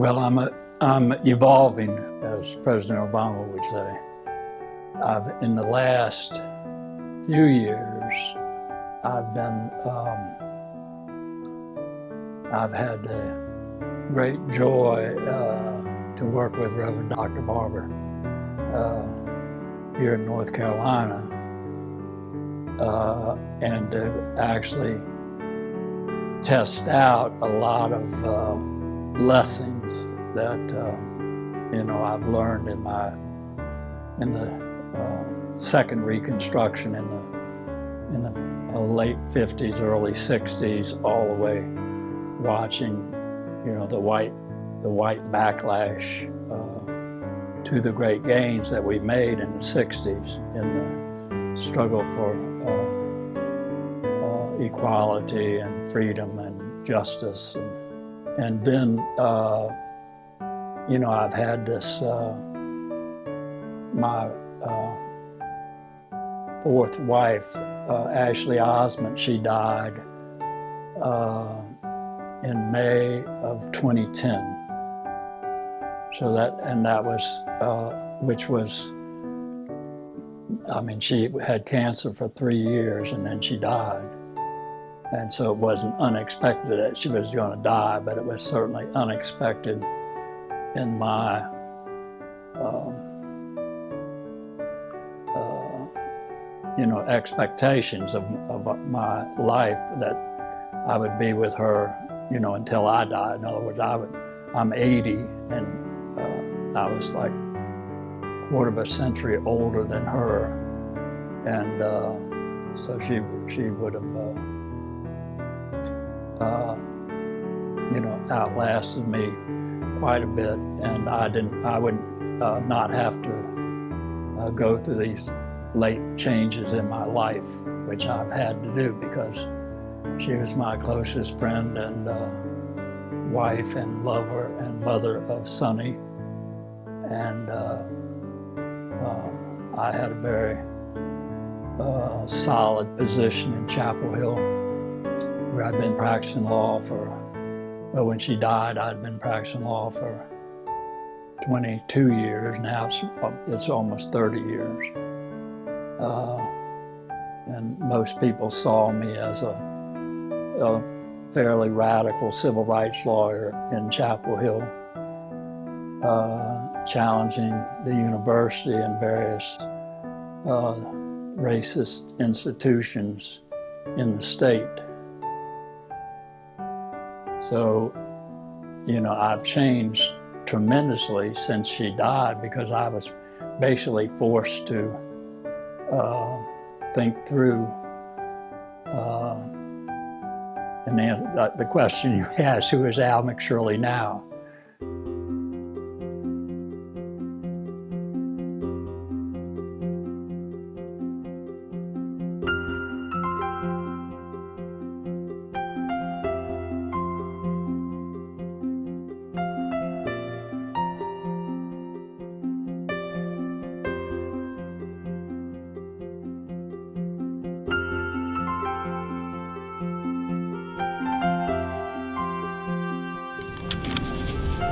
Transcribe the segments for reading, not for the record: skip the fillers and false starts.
Well, I'm evolving, as President Obama would say. In the last few years, I've had the great joy to work with Reverend Dr. Barber here in North Carolina, and to actually test out a lot of lessons that I've learned in the second Reconstruction in the late 50s, early 60s, all the way watching the white backlash to the great gains that we made in the 60s in the struggle for equality and freedom and justice, and then I've had this my fourth wife, Ashley Osmond. She died in May of 2010. So that was, which was, she had cancer for 3 years and then she died. And so it wasn't unexpected that she was going to die, but it was certainly unexpected in my expectations of my life, that I would be with her, until I died. In other words, I'm 80, and I was like a quarter of a century older than her, and so she would have outlasted me quite a bit, and I would not have to go through these late changes in my life, which I've had to do because she was my closest friend and wife and lover and mother of Sonny. And I had a very solid position in Chapel Hill, where I'd been practicing law when she died, I'd been practicing law for 22 years. Now it's almost 30 years. And most people saw me as a fairly radical civil rights lawyer in Chapel Hill, challenging the university and various racist institutions in the state. So, I've changed tremendously since she died, because I was basically forced to think through and answer the question you asked, who is Al McShirley now?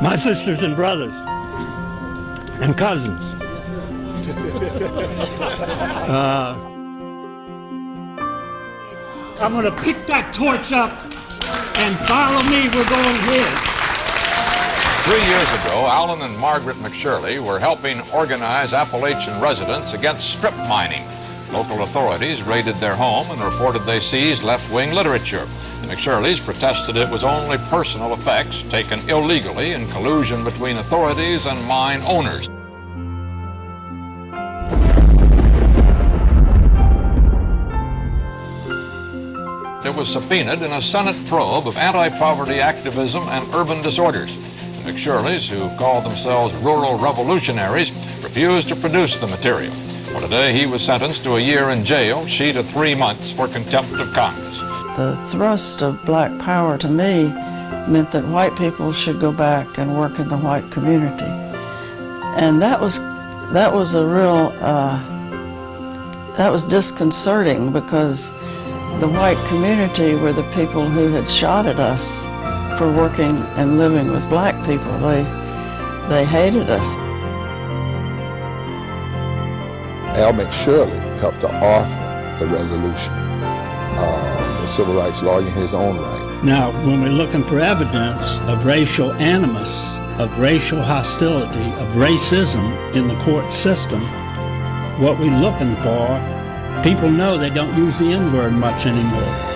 My sisters and brothers and cousins. I'm going to pick that torch up and follow me. We're going here. 3 years ago, Alan and Margaret McShirley were helping organize Appalachian residents against strip mining. Local authorities raided their home and reported they seized left-wing literature. The McShirleys protested it was only personal effects taken illegally in collusion between authorities and mine owners. It was subpoenaed in a Senate probe of anti-poverty activism and urban disorders. The McShirleys, who called themselves rural revolutionaries, refused to produce the material. Well, today he was sentenced to a year in jail, she to 3 months for contempt of Congress. The thrust of black power to me meant that white people should go back and work in the white community. And that was a real, that was disconcerting, because the white community were the people who had shot at us for working and living with black people. They hated us. Al McShirley helped to author the resolution. A civil rights lawyer in his own right. Now, when we're looking for evidence of racial animus, of racial hostility, of racism in the court system, what we're looking for, people know they don't use the N-word much anymore.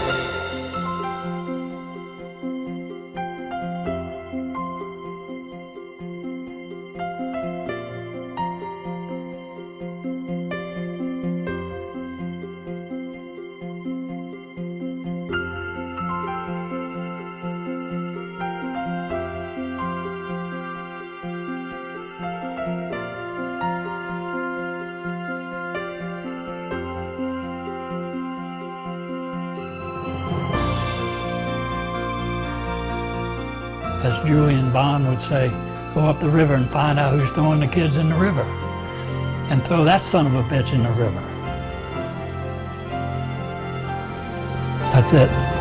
As Julian Bond would say, go up the river and find out who's throwing the kids in the river. And throw that son of a bitch in the river. That's it.